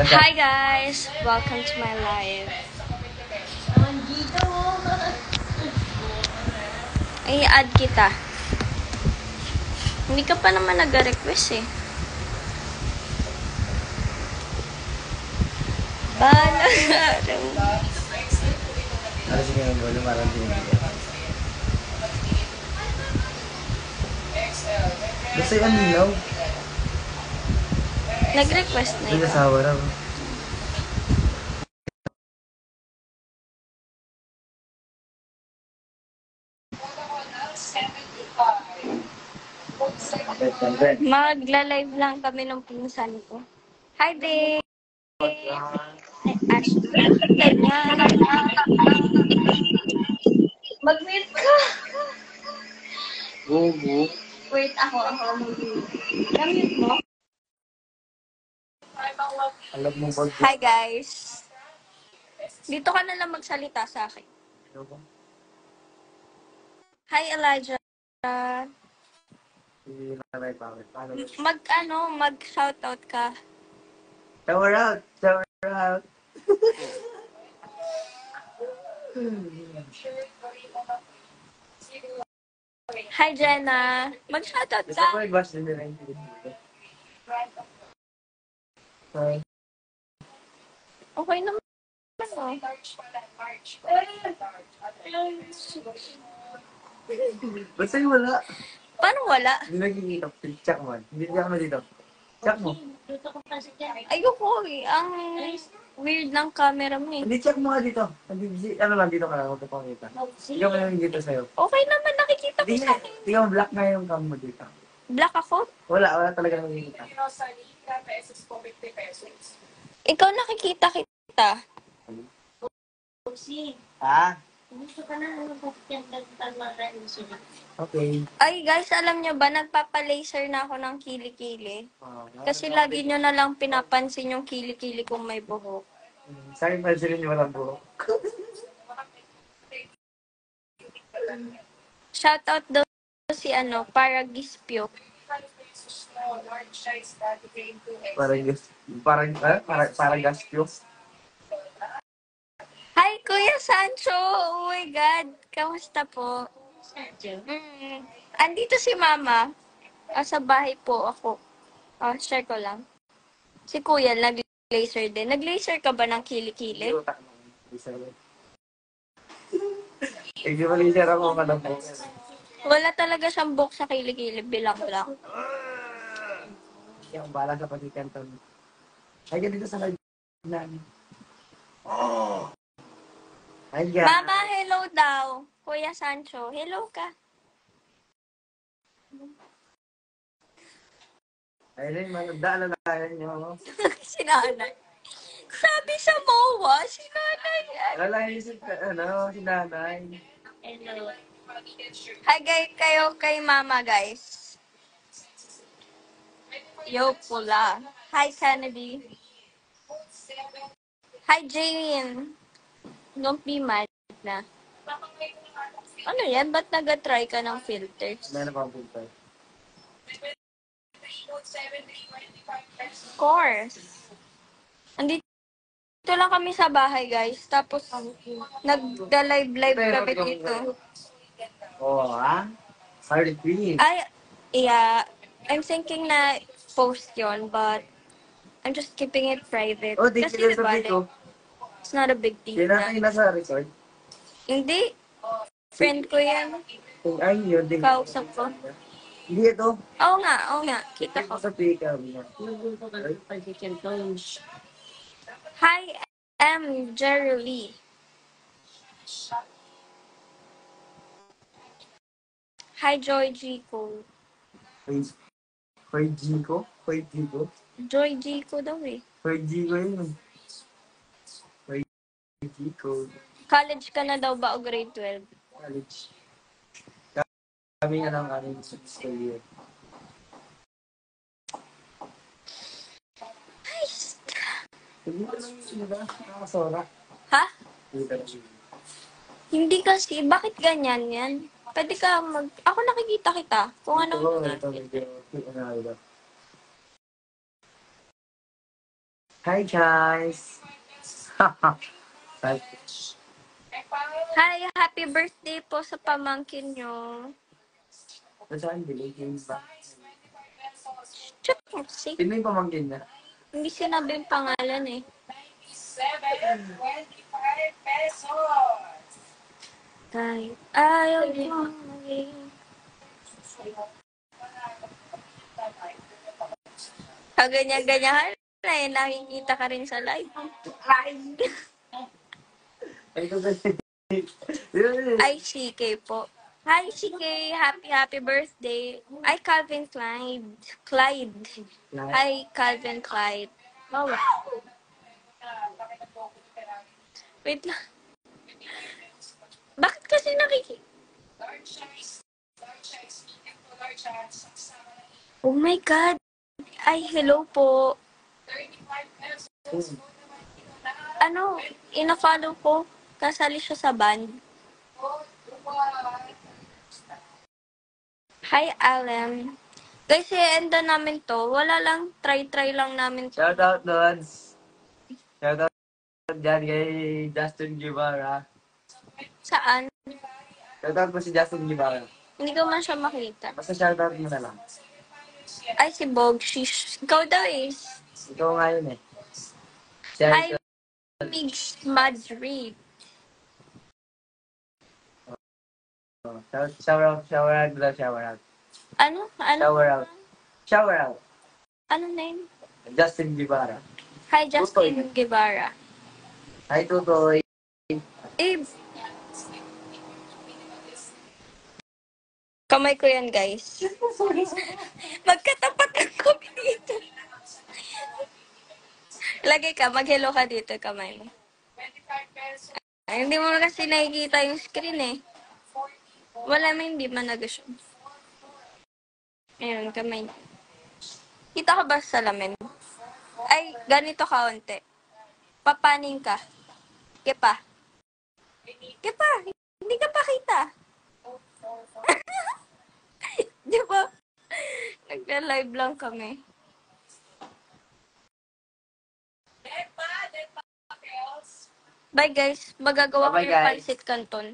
Hi guys! Welcome to my live. I-add kita. Hindi ka pa naman nag-request eh. Balang. Alas nga yung bolo, marang tinigil. Basta yung nilaw. Nag-request na Hindi ito. nasawa na. Magla-live lang kami ng pinsan ko. Hi, Dave! Ashley. Mag-mute ka! Bubu. Wait, ako mag-mute. Na-mute mo? Alam mo pag... Hi, guys! Dito ka na lang magsalita sa akin. Hi, Elijah! Hindi na may pangit. Mag-shoutout ka. Shower out! Shower out! Hi, Jenna! Mag-shoutout Gusto ko ka. i-bash din nila yung dito. Hi. Okay naman. Basta yung wala. Paano wala? Hindi nagkikita. Check mo. Hindi ako dito. Check mo. Ayoko eh. Ang weird ng camera mo eh. Hindi, check mo nga dito. Ano lang, dito ka lang. Huwag ka pakita. Ikaw mo lang dito sa'yo. Okay naman, nakikita ko sa akin. Hindi mo black na yung cam mo dito. Black ako? Wala talaga nakikita. Ikaw nakikita kita. Ah? Gusto ka na Okay. Ay guys, alam nyo ba, nagpapa-laser na ako ng kilikili. Kasi lagi nyo na lang pinapansin yung kilikili kong may buhok. Sa akin, pansin niyo walang buhok. Shoutout daw si Paragispyo. Parang gaspyo. Hi, Kuya Sancho! Oh my God! Kamusta po? Sancho. Andito si Mama. Sa bahay po ako. Share ko lang. Si Kuya, nag-laser din. Nag-laser ka ba ng kilikili? Hindi mo laser ako ka ng buhok. Wala talaga siyang book sa kilikili. Bilang lang. Yung bala sa pagkikanton. Ay, dito sa live namin. Oh! Hi, guys. Mama, hello daw. Kuya Sancho, hello ka. Ayun, magandaan na tayo niyo. Si nanay. Sabi sa MOA, si nanay. Wala isip ka, si nanay. Hello. Hi kayo kay Mama, guys. Yo, pula. Hi, Kennedy. Hi, Jane. Don't be mad na. Ano yan? Ba't nag-try ka ng filters? Meron pang filter. Of course. Andito lang kami sa bahay, guys. Tapos, nagda-live kami dito. Oh, ha? Harley Quinn. Ay, yeah. I'm thinking na post yon, but I'm just keeping it private. Oh, di Kasi kita diba, sa dito. it's not a big deal Yan na. natin nasa resort. Hindi. Friend ko yan. Ay, yun. Kausap ko. Hindi ito. Oo nga. Kita ko. Sa pick-up niya. Hi, I'm Jerry Lee. Hi, Joy Gico. Hoy, Gico? Hoy, Gico? Joy Gico daw eh. Hoy, Gico yun. Hoy, Gico. College ka na daw ba o grade 12? College. Kami nga lang aming school year. Nice. Hindi ka lang yun, diba? Nakakasora. Ha? Hindi ka lang yun. Hindi kasi. Bakit ganyan yan? Pwede ka Ako nakikita kita. Kung ano. Ito, medyo, Hi, guys! Hi, happy birthday po sa pamangkin nyo. Saan bilhin yung ba? Check mo, see? Sino yung pamangkin na? Hindi sinabi yung pangalan eh. Kahit ayaw mo maging... Kaganyan-ganyan na eh, nakikita ka rin sa live. Ay, ito ba? Ay, CK po. Hi, CK. Happy birthday. Ay, Calvin Clyde. Clyde. Hi, Calvin Clyde. Oh, wait lang. Bakit kasi Oh my God. Ay, hello po. Ano, ina-follow ko. Kasali siya sa band. Hi, Alan. Guys, i-enda namin to. Wala lang, try lang namin to. Shout out, Lods! Shout out dyan kay Justin Guevara. Saan? Shout out mo si Justin Guevara. Hindi ko man siya makita. Basta shout out mo na lang. Ay, si Bog. Ikaw daw eh. Ikaw nga yun eh. Siya Hi, Migs Madrid. shower out, shower out. Ano? Shower out. Shower out. Ano name? Justin Guevara. Hi, Justin Guevara. Hi, Tutoy. Eh, kamay ko yan, guys. Magkatapat ang kami dito. Lagay ka, mag-hello ka dito, kamay mo. Ay, hindi mo kasi nakikita yung screen eh. Wala mo hindi man nag-show. Ayun, kamay. Kita ka ba sa salamin? Ay, ganito kaunti. Papaning ka. Kepa. Kepa, hindi ka pa kita. Di ba? Nagla-live lang kami. Bye guys, magagawa ko Bye-bye, yung guys. pansit canton.